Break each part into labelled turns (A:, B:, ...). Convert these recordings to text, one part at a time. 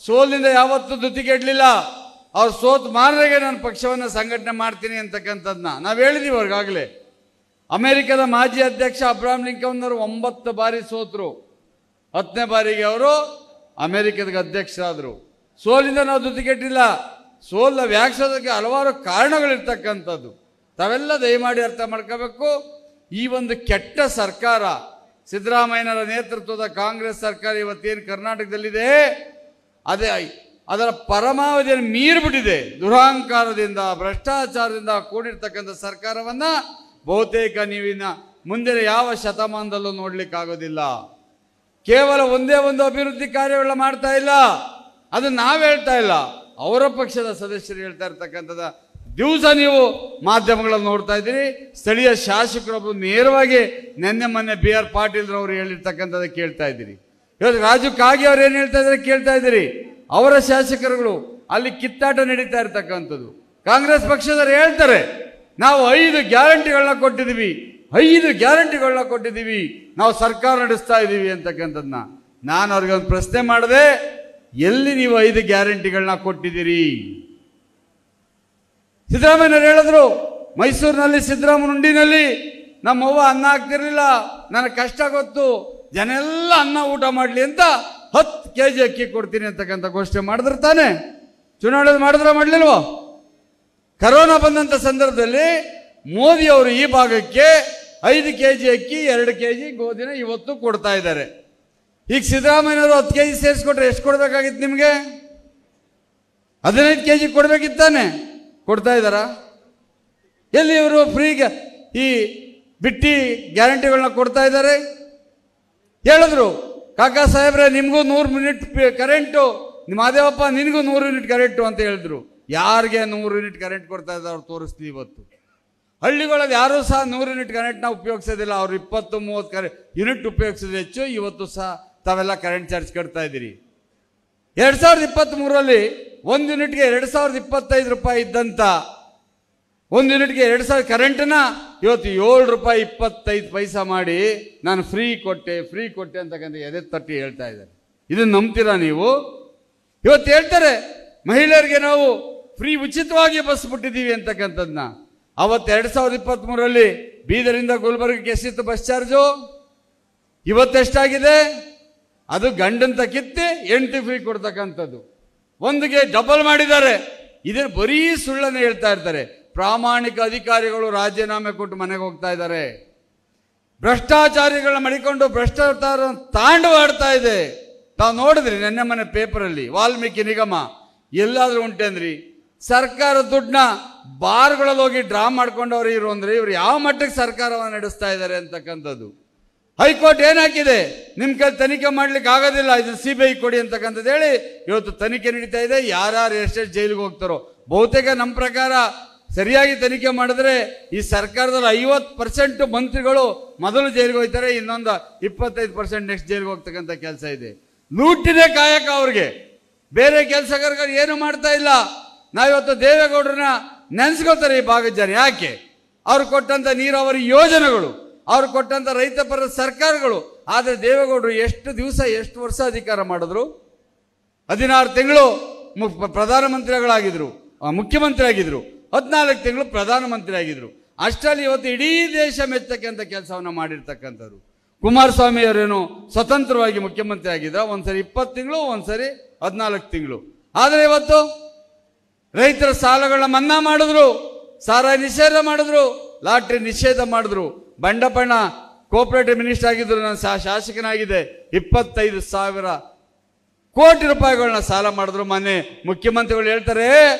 A: ಸೋಲಿನಿಂದ ಯಾವತ್ತೂ ಧೃತಿಗೆಡಲಿಲ್ಲ. ಅವ್ರು ಸೋತ್ ಮಾರ್ರೆಗೆ ನಾನು ಪಕ್ಷವನ್ನು ಸಂಘಟನೆ ಮಾಡ್ತೀನಿ ಅಂತಕ್ಕಂಥದ್ದನ್ನ ನಾವು ಹೇಳಿದೀವಿ ಅವ್ರಿಗಾಗಲೇ. ಅಮೆರಿಕದ ಮಾಜಿ ಅಧ್ಯಕ್ಷ ಅಬ್ರಹಾಂ ಲಿಂಕನ್ ಅವರು 9 ಬಾರಿ ಸೋತರು. 10ನೇ ಬಾರಿಗೆ ಅವರು ಅಮೆರಿಕದ ಅಧ್ಯಕ್ಷರಾದರು. ಸೋಲಿಂದ ನಾವು ಧೃತಿಗೆಟ್ಟಿಲ್ಲ. ಸೋಲ ವ್ಯಾಖ್ಯಾಸೋದಕ್ಕೆ ಹಲವಾರು ಕಾರಣಗಳಿರ್ತಕ್ಕಂಥದ್ದು. ತಾವೆಲ್ಲ ದಯಮಾಡಿ ಅರ್ಥ ಮಾಡ್ಕೋಬೇಕು. ಈ ಒಂದು ಕೆಟ್ಟ ಸರ್ಕಾರ, ಸಿದ್ದರಾಮಯ್ಯನವರ ನೇತೃತ್ವದ ಕಾಂಗ್ರೆಸ್ ಸರ್ಕಾರ ಇವತ್ತೇನು ಕರ್ನಾಟಕದಲ್ಲಿದೆ, ಅದರ ಪರಮಾವಧಿಯನ್ನು ಮೀರಿಬಿಟ್ಟಿದೆ. ದುರಹಂಕಾರದಿಂದ, ಭ್ರಷ್ಟಾಚಾರದಿಂದ ಕೂಡಿರ್ತಕ್ಕಂಥ ಸರ್ಕಾರವನ್ನು ಬಹುತೇಕ ನೀವಿನ ಮುಂದಿನ ಯಾವ ಶತಮಾನದಲ್ಲೂ ನೋಡ್ಲಿಕ್ಕಾಗೋದಿಲ್ಲ. ಕೇವಲ ಒಂದೇ ಒಂದು ಅಭಿವೃದ್ಧಿ ಕಾರ್ಯಗಳನ್ನ ಮಾಡ್ತಾ ಇಲ್ಲ. ಅದು ನಾವು ಹೇಳ್ತಾ ಇಲ್ಲ, ಅವರ ಪಕ್ಷದ ಸದಸ್ಯರು ಹೇಳ್ತಾ ಇರ್ತಕ್ಕಂಥದ್ದು ದಿವಸ ನೀವು ಮಾಧ್ಯಮಗಳಲ್ಲಿ ನೋಡ್ತಾ ಇದ್ದೀರಿ. ಸ್ಥಳೀಯ ಶಾಸಕರೊಬ್ಬರು ನೇರವಾಗಿ ಮೊನ್ನೆ BR ಪಾಟೀಲ್ರವರು ಹೇಳಿರ್ತಕ್ಕಂಥದ್ದು ಕೇಳ್ತಾ ಇದ್ದೀರಿ. ಇವತ್ತು ರಾಜು ಕಾಗೆ ಅವ್ರು ಏನು ಹೇಳ್ತಾ ಇದ್ದಾರೆ ಕೇಳ್ತಾ ಇದ್ದೀರಿ. ಅವರ ಶಾಸಕರುಗಳು ಅಲ್ಲಿ ಕಿತ್ತಾಟ ನಡೀತಾ ಇರ್ತಕ್ಕಂಥದ್ದು. ಕಾಂಗ್ರೆಸ್ ಪಕ್ಷದವರು ಹೇಳ್ತಾರೆ, ನಾವು 5 ಗ್ಯಾರಂಟಿಗಳನ್ನ ಕೊಟ್ಟಿದ್ದೀವಿ, 5 ಗ್ಯಾರಂಟಿಗಳನ್ನ ಕೊಟ್ಟಿದ್ದೀವಿ, ನಾವು ಸರ್ಕಾರ ನಡೆಸ್ತಾ ಇದ್ದೀವಿ ಅಂತಕ್ಕಂಥದ್ದನ್ನ. ನಾನು ಅವ್ರಿಗೆ ಒಂದು ಪ್ರಶ್ನೆ ಮಾಡಿದೆ, ಎಲ್ಲಿ ನೀವು 5 ಗ್ಯಾರಂಟಿಗಳನ್ನ ಕೊಟ್ಟಿದ್ದೀರಿ? ಸಿದ್ದರಾಮಯ್ಯನವರು ಹೇಳಿದ್ರು, ಮೈಸೂರಿನಲ್ಲಿ ಸಿದ್ದರಾಮಯ್ಯ ಉಂಡಿನಲ್ಲಿ ನಮ್ಮವ್ವ ಅನ್ನ ಹಾಕ್ತಿರ್ಲಿಲ್ಲ, ನನಗೆ ಕಷ್ಟ ಗೊತ್ತು, ಜನ ಎಲ್ಲ ಅನ್ನ ಊಟ ಮಾಡಲಿ ಅಂತ 10 kg ಅಕ್ಕಿ ಕೊಡ್ತೀನಿ ಅಂತಕ್ಕಂಥ ಘೋಷಣೆ ಮಾಡಿದ್ರು ತಾನೆ. ಚುನಾವಣೆ ಮಾಡಿದ್ರ ಮಾಡಲಿಲ್ವೋ? ಕರೋನಾ ಬಂದಂಥ ಸಂದರ್ಭದಲ್ಲಿ ಮೋದಿ ಅವರು ಈ ಭಾಗಕ್ಕೆ 5 kg ಅಕ್ಕಿ, 2 kg ಗೋಧಿನ ಇವತ್ತು ಕೊಡ್ತಾ ಇದ್ದಾರೆ. ಈಗ ಸಿದ್ದರಾಮಯ್ಯನವರು 10 kg ಸೇರಿಸ್ಕೊಟ್ರೆ ಎಷ್ಟು ಕೊಡ್ಬೇಕಾಗಿತ್ತು ನಿಮಗೆ? 15 kg ಕೊಡ್ಬೇಕಿತ್ತಾನೆ. ಕೊಡ್ತಾ ಇದ್ದಾರಾ? ಎಲ್ಲಿ ಇವರು ಫ್ರೀಗೆ ಈ ಬಿಟ್ಟಿ ಗ್ಯಾರಂಟಿಗಳನ್ನ ಕೊಡ್ತಾ ಇದ್ದಾರೆ? ಹೇಳಿದ್ರು, ಕಾಕಾ ಸಾಹೇಬ್ರೆ ನಿಮಗೂ 100 ಯೂನಿಟ್ ಕರೆಂಟು, ನಿಮ್ಮ ಮಾದೇವಪ್ಪ ನಿನಗೂ 100 ಯೂನಿಟ್ ಕರೆಂಟು ಅಂತ ಹೇಳಿದ್ರು. ಯಾರಿಗೆ 100 ಯೂನಿಟ್ ಕರೆಂಟ್ ಕೊಡ್ತಾ ಇದ್ದಾರೆ ಅವ್ರು ತೋರಿಸ್ತೀವಿ. ಇವತ್ತು ಹಳ್ಳಿಗಳಲ್ಲಿ ಯಾರೂ ಸಹ 100 ಯೂನಿಟ್ ಕರೆಂಟ್ನ ಉಪಯೋಗಿಸೋದಿಲ್ಲ. ಅವ್ರು 20-30 ಯೂನಿಟ್ ಉಪಯೋಗಿಸೋದು ಹೆಚ್ಚು. ಇವತ್ತು ಸಹ ತಾವೆಲ್ಲ ಕರೆಂಟ್ ಚಾರ್ಜ್ ಕಟ್ತಾ ಇದ್ದೀರಿ. 2023ರಲ್ಲಿ 1 ಯೂನಿಟ್ಗೆ 2025 ರೂಪಾಯಿ ಇದ್ದಂಥ 1 ಯೂನಿಟ್ಗೆ 2000 ಕರೆಂಟನ್ನ ಇವತ್ತು 7 ರೂಪಾಯಿ 25 ಪೈಸಾ ಮಾಡಿ ನಾನು ಫ್ರೀ ಕೊಟ್ಟೆ ಅಂತಕ್ಕಂಥ ಎದೆ ತಟ್ಟಿ ಹೇಳ್ತಾ ಇದ್ದಾರೆ. ಇದನ್ನು ನಂಬ್ತೀರಾ ನೀವು? ಇವತ್ತು ಹೇಳ್ತಾರೆ ಮಹಿಳೆಯರಿಗೆ ನಾವು ಫ್ರೀ ಉಚಿತವಾಗಿ ಬಸ್ ಬಿಟ್ಟಿದ್ದೀವಿ ಅಂತಕ್ಕಂಥದ್ದನ್ನ. ಅವತ್ತು 2023ರಲ್ಲಿ ಬೀದರಿಂದ ಗುಲ್ಬರ್ಗಕ್ಕೆ ಎಷ್ಟಿತ್ತು ಬಸ್ ಚಾರ್ಜು? ಇವತ್ತೆಷ್ಟಾಗಿದೆ? ಅದು ಗಂಡಂತ ಕಿತ್ತಿ ಹೆಂಡತಿ ಫ್ರೀ ಕೊಡ್ತಕ್ಕಂಥದ್ದು. ಒಂದಿಗೆ ಡಬಲ್ ಮಾಡಿದ್ದಾರೆ. ಇದನ್ನು ಬರೀ ಸುಳ್ಳನ್ನು ಹೇಳ್ತಾ ಇರ್ತಾರೆ. ಪ್ರಾಮಾಣಿಕ ಅಧಿಕಾರಿಗಳು ರಾಜೀನಾಮೆ ಕೊಟ್ಟು ಮನೆಗೆ ಹೋಗ್ತಾ ಇದ್ದಾರೆ. ಭ್ರಷ್ಟಾಚಾರಿಗಳನ್ನ ಮಡಿಕೊಂಡು ಭ್ರಷ್ಟಾಚಾರ ತಾಂಡವಾಡ್ತಾ ಇದೆ. ತಾವು ನೋಡಿದ್ರಿ ಮೊನ್ನೆ ಪೇಪರಲ್ಲಿ ವಾಲ್ಮೀಕಿ ನಿಗಮ ಎಲ್ಲಾದ್ರೂ ಉಂಟೇಂದ್ರಿ. ಸರ್ಕಾರ ದುಡ್ಡನ್ನ ಬಾರ್ಗಳಲ್ಲಿ ಹೋಗಿ ಡ್ರಾ ಮಾಡ್ಕೊಂಡವ್ರು ಇರು ಅಂದ್ರೆ ಇವ್ರು ಯಾವ ಮಟ್ಟಕ್ಕೆ ಸರ್ಕಾರವನ್ನು ನಡೆಸ್ತಾ ಇದ್ದಾರೆ ಅಂತಕ್ಕಂಥದ್ದು. ಹೈಕೋರ್ಟ್ ಏನಾಕಿದೆ, ನಿಮ್ಮ ಕೈ ತನಿಖೆ ಮಾಡ್ಲಿಕ್ಕೆ ಆಗೋದಿಲ್ಲ, ಇದು CBI ಕೊಡಿ ಅಂತಕ್ಕಂಥದ್ದು ಹೇಳಿ ಇವತ್ತು ತನಿಖೆ ನಡೀತಾ ಇದೆ. ಯಾರ್ಯಾರು ಎಷ್ಟೆಷ್ಟು ಜೈಲಿಗೆ ಹೋಗ್ತಾರೋ ಬಹುತೇಕ ನಮ್ಮ ಪ್ರಕಾರ ಸರಿಯಾಗಿ ತನಿಖೆ ಮಾಡಿದ್ರೆ ಈ ಸರ್ಕಾರದಲ್ಲಿ 50% ಮಂತ್ರಿಗಳು ಮೊದಲು ಜೈಲಿಗೆ ಹೋಗ್ತಾರೆ, ಇನ್ನೊಂದು 25% ನೆಕ್ಸ್ಟ್ ಜೈಲಿಗೆ ಹೋಗ್ತಕ್ಕಂಥ ಕೆಲಸ ಇದೆ. ಲೂಟಿನೇ ಕಾಯಕ ಅವ್ರಿಗೆ, ಬೇರೆ ಕೆಲಸಗಾರರು ಏನು ಮಾಡ್ತಾ ಇಲ್ಲ. ನಾವಿವತ್ತು ದೇವೇಗೌಡರನ್ನ ನೆನೆಸ್ಕೋತಾರೆ ಈ ಭಾಗದ ಜನ. ಯಾಕೆ? ಅವ್ರು ಕೊಟ್ಟಂತ ನೀರಾವರಿ ಯೋಜನೆಗಳು, ಅವ್ರು ಕೊಟ್ಟಂತ ರೈತ ಪರ ಸರ್ಕಾರಗಳು. ಆದರೆ ದೇವೇಗೌಡರು ಎಷ್ಟು ದಿವಸ ಎಷ್ಟು ವರ್ಷ ಅಧಿಕಾರ ಮಾಡಿದ್ರು? 16 ತಿಂಗಳು ಪ್ರಧಾನಮಂತ್ರಿಗಳಾಗಿದ್ರು, ಮುಖ್ಯಮಂತ್ರಿ ಆಗಿದ್ರು, 14 ತಿಂಗಳು ಪ್ರಧಾನಮಂತ್ರಿ ಆಗಿದ್ರು. ಅಷ್ಟರಲ್ಲಿ ಇವತ್ತು ಇಡೀ ದೇಶ ಮೆಚ್ಚಕ್ಕಂಥ ಕೆಲಸವನ್ನು ಮಾಡಿರ್ತಕ್ಕಂಥವ್ರು. ಕುಮಾರಸ್ವಾಮಿ ಅವರೇನು ಸ್ವತಂತ್ರವಾಗಿ ಮುಖ್ಯಮಂತ್ರಿ ಆಗಿದ್ರ, ಒಂದ್ಸರಿ 20 ತಿಂಗಳು, ಒಂದ್ಸರಿ 14 ತಿಂಗಳು. ಆದರೆ ಇವತ್ತು ರೈತರ ಸಾಲಗಳನ್ನ ಮನ್ನಾ ಮಾಡಿದ್ರು, ಸಾರಾಯಿ ನಿಷೇಧ ಮಾಡಿದ್ರು, ಲಾಟ್ರಿ ನಿಷೇಧ ಮಾಡಿದ್ರು. ಬಂಡಪಣ್ಣ ಕೋಆಪರೇಟಿವ್ ಮಿನಿಸ್ಟರ್ ಆಗಿದ್ರು, ನಾನು ಶಾಸಕನಾಗಿದೆ. 25,000 ಕೋಟಿ ರೂಪಾಯಿಗಳನ್ನ ಸಾಲ ಮಾಡಿದ್ರು. ಮೊನ್ನೆ ಮುಖ್ಯಮಂತ್ರಿಗಳು ಹೇಳ್ತಾರೆ,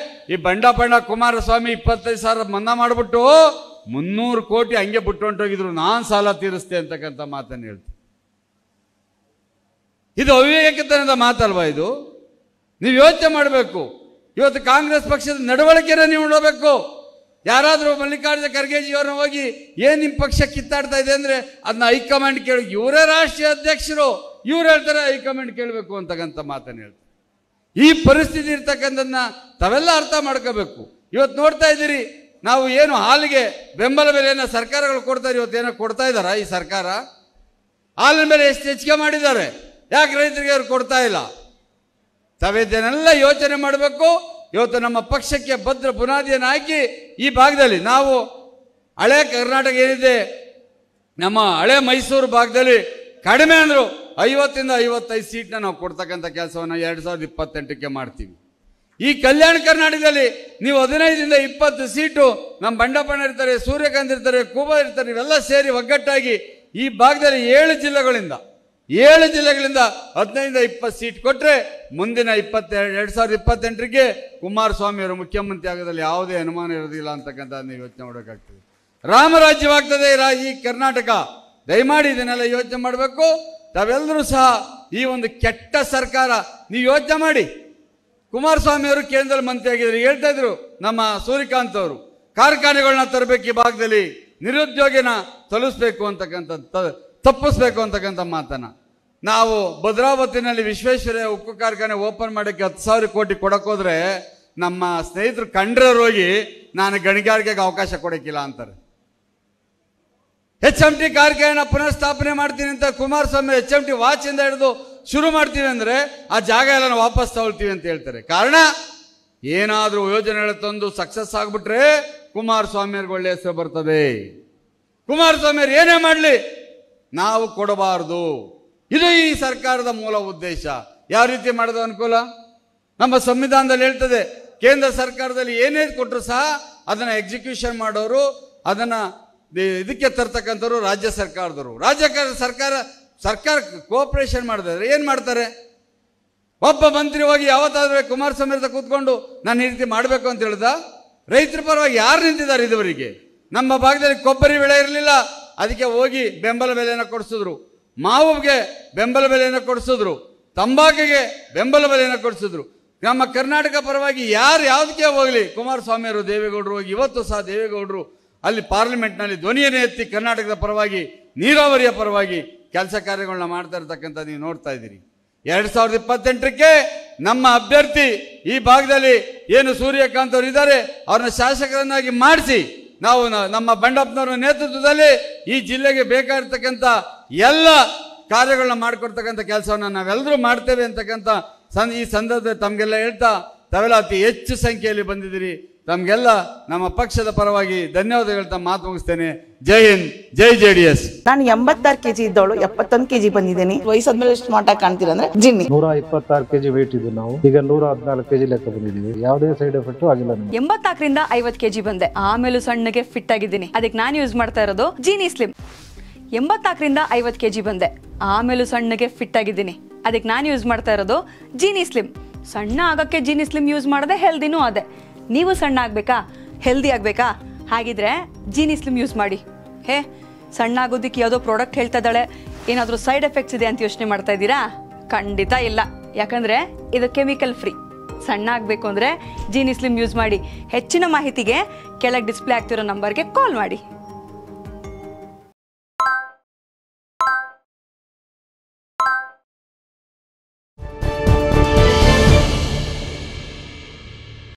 A: ಈ ಬಂಡಪಣ್ಣ ಕುಮಾರಸ್ವಾಮಿ 25,000 ಮನ್ನಾ ಮಾಡಿಬಿಟ್ಟು 300 ಕೋಟಿ ಹಂಗೆ ಬಿಟ್ಟು ಹೊಂಟೋಗಿದ್ರು, ನಾನು ಸಾಲ ತೀರಿಸ್ತೆ ಅಂತಕ್ಕಂಥ ಮಾತನ್ನು ಹೇಳ್ತಾರೆ. ಇದು ಅವಿವೇಕತನದ ಮಾತಲ್ವಾ ಇದು? ನೀವು ಯೋಚನೆ ಮಾಡಬೇಕು. ಇವತ್ತು ಕಾಂಗ್ರೆಸ್ ಪಕ್ಷದ ನಡವಳಿಕೆನ ನೀವು ನೋಡಬೇಕು. ಯಾರಾದರೂ ಮಲ್ಲಿಕಾರ್ಜುನ ಖರ್ಗೆಜಿ ಅವ್ರನ್ನ ಹೋಗಿ ಏನ್ ನಿಮ್ಮ ಪಕ್ಷ ಕಿತ್ತಾಡ್ತಾ ಇದೆ ಅಂದ್ರೆ ಅದನ್ನ ಹೈಕಮಾಂಡ್ ಕೇಳಿ, ಇವರೇ ರಾಷ್ಟ್ರೀಯ ಅಧ್ಯಕ್ಷರು, ಇವ್ರು ಹೇಳ್ತಾರೆ ಹೈಕಮಾಂಡ್ ಕೇಳಬೇಕು ಅಂತಕ್ಕಂಥ ಮಾತನ್ನು ಹೇಳ್ತಾರೆ. ಈ ಪರಿಸ್ಥಿತಿ ಇರ್ತಕ್ಕಂಥದ್ದನ್ನ ತಾವೆಲ್ಲ ಅರ್ಥ ಮಾಡ್ಕೋಬೇಕು. ಇವತ್ತು ನೋಡ್ತಾ ಇದ್ದೀರಿ, ನಾವು ಏನು ಹಾಲಿಗೆ ಬೆಂಬಲ ಬೆಲೆಯನ್ನು ಸರ್ಕಾರಗಳು ಕೊಡ್ತಾರೆ, ಇವತ್ತೇನೋ ಕೊಡ್ತಾ ಇದ್ದಾರಾ ಈ ಸರ್ಕಾರ? ಹಾಲಿನ ಬೆಲೆ ಎಷ್ಟು ಹೆಚ್ಚಿಗೆ ಮಾಡಿದ್ದಾರೆ, ಯಾಕೆ ರೈತರಿಗೆ ಅವ್ರು ಕೊಡ್ತಾ ಇಲ್ಲ? ತಾವಿದನ್ನೆಲ್ಲ ಯೋಚನೆ ಮಾಡಬೇಕು. ಇವತ್ತು ನಮ್ಮ ಪಕ್ಷಕ್ಕೆ ಭದ್ರ ಬುನಾದಿಯನ್ನು ಹಾಕಿ ಈ ಭಾಗದಲ್ಲಿ ನಾವು ಹಳೆ ಕರ್ನಾಟಕ ಏನಿದೆ, ನಮ್ಮ ಹಳೆ ಮೈಸೂರು ಭಾಗದಲ್ಲಿ ಕಡಿಮೆ ಅಂದರು 50 to 55 ಸೀಟ್ನ ನಾವು ಕೊಡ್ತಕ್ಕಂಥ ಕೆಲಸವನ್ನು 2028ಕ್ಕೆ ಮಾಡ್ತೀವಿ. ಈ ಕಲ್ಯಾಣ ಕರ್ನಾಟಕದಲ್ಲಿ ನೀವು 15 to 20 ಸೀಟು ನಮ್ಮ ಬಂಡಪ್ಪಣ್ಣ ಇರ್ತಾರೆ, ಸೂರ್ಯಕಾಂತ್ ಇರ್ತಾರೆ, ಕೂಬಾ ಇರ್ತಾರೆ, ಇವೆಲ್ಲ ಸೇರಿ ಒಗ್ಗಟ್ಟಾಗಿ ಈ ಭಾಗದಲ್ಲಿ 7 ಜಿಲ್ಲೆಗಳಿಂದ 15 to 20 ಸೀಟ್ ಕೊಟ್ಟರೆ ಮುಂದಿನ 2028ಕ್ಕೆ ಕುಮಾರಸ್ವಾಮಿ ಅವರು ಮುಖ್ಯಮಂತ್ರಿ ಆಗೋದ್ರಲ್ಲಿ ಯಾವುದೇ ಅನುಮಾನ ಇರೋದಿಲ್ಲ ಅಂತಕ್ಕಂಥ ನೀವು ಯೋಚನೆ ಮಾಡಬೇಕಾಗ್ತದೆ. ರಾಮರಾಜ್ಯವಾಗ್ತದೆ ಈ ಕರ್ನಾಟಕ. ದಯಮಾಡಿ ಇದನ್ನೆಲ್ಲ ಯೋಚನೆ ಮಾಡಬೇಕು. ತಾವೆಲ್ಲರೂ ಸಹ ಈ ಒಂದು ಕೆಟ್ಟ ಸರ್ಕಾರ ನೀವು ಯೋಚನೆ ಮಾಡಿ. ಕುಮಾರಸ್ವಾಮಿ ಅವರು ಕೇಂದ್ರದಲ್ಲಿ ಮಂತ್ರಿ ಆಗಿದ್ರು, ಹೇಳ್ತಾ ಇದ್ರು ನಮ್ಮ ಸೂರ್ಯಕಾಂತ್ ಅವರು, ಕಾರ್ಖಾನೆಗಳನ್ನ ತರಬೇಕು, ಈ ಭಾಗದಲ್ಲಿ ನಿರುದ್ಯೋಗಿನ ತಲುಪಿಸ್ಬೇಕು ತಪ್ಪಿಸ್ಬೇಕು ಅಂತಕ್ಕಂಥ ಮಾತನ್ನ. ನಾವು ಭದ್ರಾವತಿನಲ್ಲಿ ವಿಶ್ವೇಶ್ವರಯ್ಯ ಉಕ್ಕು ಕಾರ್ಖಾನೆ ಓಪನ್ ಮಾಡೋಕ್ಕೆ 10,000 ಕೋಟಿ ಕೊಡೋಕೋದ್ರೆ ನಮ್ಮ ಸ್ನೇಹಿತರು ಕಂಡ್ರವ್ರು ಹೋಗಿ ನಾನು ಗಣಿಗಾರಿಕೆಗೆ ಅವಕಾಶ ಕೊಡೋಕ್ಕಿಲ್ಲ ಅಂತಾರೆ. HMT ಕಾರ್ಖಾನೆ ಪುನಃ ಸ್ಥಾಪನೆ ಮಾಡ್ತೀನಿ ಅಂತ ಕುಮಾರಸ್ವಾಮಿ HMT ವಾಚಿಂದ ಹಿಡಿದು ಶುರು ಮಾಡ್ತೀವಿ ಅಂದರೆ ಆ ಜಾಗ ಎಲ್ಲ ನಾವು ವಾಪಸ್ ತಗೊಳ್ತೀವಿ ಅಂತ ಹೇಳ್ತಾರೆ. ಕಾರಣ ಏನಾದರೂ ಯೋಜನೆಗಳ ತಂದು ಸಕ್ಸಸ್ ಆಗಿಬಿಟ್ರೆ ಕುಮಾರಸ್ವಾಮಿಯವ್ರಿಗೆ ಒಳ್ಳೆ ಹೆಸರು ಬರ್ತದೆ. ಕುಮಾರಸ್ವಾಮಿಯವ್ರು ಏನೇ ಮಾಡಲಿ ನಾವು ಕೊಡಬಾರ್ದು. ಇದು ಈ ಸರ್ಕಾರದ ಮೂಲ ಉದ್ದೇಶ. ಯಾವ ರೀತಿ ಮಾಡೋದು ಅನುಕೂಲ? ನಮ್ಮ ಸಂವಿಧಾನದಲ್ಲಿ ಹೇಳ್ತದೆ, ಕೇಂದ್ರ ಸರ್ಕಾರದಲ್ಲಿ ಏನೇ ಕೊಟ್ಟರು ಸಹ ಅದನ್ನು ಎಕ್ಸಿಕ್ಯೂಷನ್ ಮಾಡೋರು, ಅದನ್ನು ಇದಕ್ಕೆ ತರ್ತಕ್ಕಂಥವ್ರು ರಾಜ್ಯ ಸರ್ಕಾರದವರು. ಸರ್ಕಾರ ಕೋಆಪರೇಷನ್ ಮಾಡಿದ್ರೆ ಏನು ಮಾಡ್ತಾರೆ? ಒಬ್ಬ ಮಂತ್ರಿ ಹೋಗಿ ಯಾವತ್ತಾದ್ರೂ ಕುಮಾರಸ್ವಾಮಿ ಹತ್ರ ಕೂತ್ಕೊಂಡು ನಾನು ಈ ರೀತಿ ಮಾಡಬೇಕು ಅಂತ ಹೇಳ್ದ? ರೈತರ ಪರವಾಗಿ ಯಾರು ನಿಂತಿದ್ದಾರೆ ಇದುವರೆಗೆ? ನಮ್ಮ ಭಾಗದಲ್ಲಿ ಕೊಬ್ಬರಿ ಬೆಳೆ ಇರಲಿಲ್ಲ, ಅದಕ್ಕೆ ಹೋಗಿ ಬೆಂಬಲ ಬೆಲೆಯನ್ನು ಕೊಡಿಸಿದ್ರು. ಮಾವಿಗೆ ಬೆಂಬಲ ಬೆಲೆಯನ್ನು ಕೊಡಿಸಿದ್ರು, ತಂಬಾಕಿಗೆ ಬೆಂಬಲ ಬೆಲೆಯನ್ನು ಕೊಡಿಸಿದ್ರು. ನಮ್ಮ ಕರ್ನಾಟಕ ಪರವಾಗಿ ಯಾರು ಯಾವುದಕ್ಕೆ ಹೋಗಲಿ, ಕುಮಾರಸ್ವಾಮಿಯವರು ದೇವೇಗೌಡರು ಹೋಗಿ ಇವತ್ತು ಸಹ ದೇವೇಗೌಡರು ಅಲ್ಲಿ ಪಾರ್ಲಿಮೆಂಟ್ನಲ್ಲಿ ಧ್ವನಿಯನ್ನು ಎತ್ತಿ ಕರ್ನಾಟಕದ ಪರವಾಗಿ, ನೀರಾವರಿಯ ಪರವಾಗಿ ಕೆಲಸ ಕಾರ್ಯಗಳನ್ನ ಮಾಡ್ತಾ ಇರ್ತಕ್ಕಂಥ ನೀವು ನೋಡ್ತಾ ಇದ್ದೀರಿ. 2028ಕ್ಕೆ ನಮ್ಮ ಅಭ್ಯರ್ಥಿ ಈ ಭಾಗದಲ್ಲಿ ಏನು ಸೂರ್ಯಕಾಂತ್ ಅವರು ಇದ್ದಾರೆ ಅವ್ರನ್ನ ಶಾಸಕರನ್ನಾಗಿ ಮಾಡಿಸಿ ನಾವು ನಮ್ಮ ಬಂಡಪ್ಪನವರ ನೇತೃತ್ವದಲ್ಲಿ ಈ ಜಿಲ್ಲೆಗೆ ಬೇಕಾಗಿರ್ತಕ್ಕಂಥ ಎಲ್ಲ ಕಾರ್ಯಗಳನ್ನ ಮಾಡಿಕೊಡ್ತಕ್ಕಂಥ ಕೆಲಸವನ್ನು ನಾವೆಲ್ಲರೂ ಮಾಡ್ತೇವೆ ಅಂತಕ್ಕಂಥ ಈ ಸಂದರ್ಭದಲ್ಲಿ ತಮಗೆಲ್ಲ ಹೇಳ್ತಾ, ತಾವೆಲ್ಲ ಅತಿ ಹೆಚ್ಚು ಸಂಖ್ಯೆಯಲ್ಲಿ ಬಂದಿದ್ದೀರಿ. ತಮಗೆಲ್ಲ ನಮ್ಮ ಪಕ್ಷದ ಪರವಾಗಿ ಧನ್ಯವಾದ ಹೇಳ್ತಾ ಮಾತು ಮುಗಿಸ್ತೇನೆ. ಜೈ ಹಿಂದ್, ಜೈ JDS.
B: ನಾನು 86 kg ಇದ್ದವಳು 71 kg ಬಂದಿದ್ದೀನಿ. ವಯಸ್ಸಾದ್ಮೇಲೆ ಸ್ಮಾರ್ಟ್ ಆಗಿ ಕಾಣ್ತೀರಾ ಅಂದ್ರೆ ಜಿನ್ನಿ.
C: 126 kg ವೇಟ್ ಇದ್ದು ನಾವು ಈಗ 114 kg ಲೆಕ್ಕ ಬಂದಿದ್ದೀವಿ. ಯಾವುದೇ ಸೈಡ್ ಎಫೆಕ್ಟ್ ಆಗಿಲ್ಲ.
D: 84ರಿಂದ 50 kg ಬಂದೆ, ಆಮೇಲೆ ಸಣ್ಣಗೆ ಫಿಟ್ ಆಗಿದ್ದೀನಿ. ಅದಕ್ಕೆ ನಾನು ಯೂಸ್ ಮಾಡ್ತಾ ಇರೋದು ಜೀನಿ ಸ್ಲಿಮ್. 84ರಿಂದ 50 kg ಬಂದೆ, ಆಮೇಲೆ ಸಣ್ಣಗೆ ಫಿಟ್ ಆಗಿದ್ದೀನಿ. ಅದಕ್ಕೆ ನಾನು ಯೂಸ್ ಮಾಡ್ತಾ ಇರೋದು ಜೀನಿ ಸ್ಲಿಮ್. ಸಣ್ಣ ಆಗಕ್ಕೆ ಜೀನಿ ಸ್ಲಿಮ್ ಯೂಸ್ ಮಾಡದೆ ಹೆಲ್ದಿನೂ ಅದೇ. ನೀವು ಸಣ್ಣ ಆಗಬೇಕಾ, ಹೆಲ್ದಿ ಆಗಬೇಕಾ? ಹಾಗಿದ್ರೆ ಜೀನಿ ಸ್ಲಿಮ್ ಯೂಸ್ ಮಾಡಿ. ಸಣ್ಣ ಆಗೋದಕ್ಕೆ ಯಾವುದೋ ಪ್ರಾಡಕ್ಟ್ ಹೇಳ್ತಾ ಇದ್ದಾಳೆ, ಏನಾದರೂ ಸೈಡ್ ಎಫೆಕ್ಟ್ಸ್ ಇದೆ ಅಂತ ಯೋಚನೆ ಮಾಡ್ತಾ ಇದ್ದೀರಾ? ಖಂಡಿತ ಇಲ್ಲ, ಯಾಕಂದರೆ ಇದು ಕೆಮಿಕಲ್ ಫ್ರೀ. ಸಣ್ಣ ಆಗಬೇಕು ಅಂದರೆ ಜೀನಿ ಸ್ಲಿಮ್ ಯೂಸ್ ಮಾಡಿ. ಹೆಚ್ಚಿನ ಮಾಹಿತಿಗೆ ಕೆಳಗೆ ಡಿಸ್ಪ್ಲೇ ಆಗ್ತಿರೋ ನಂಬರ್ಗೆ ಕಾಲ್ ಮಾಡಿ.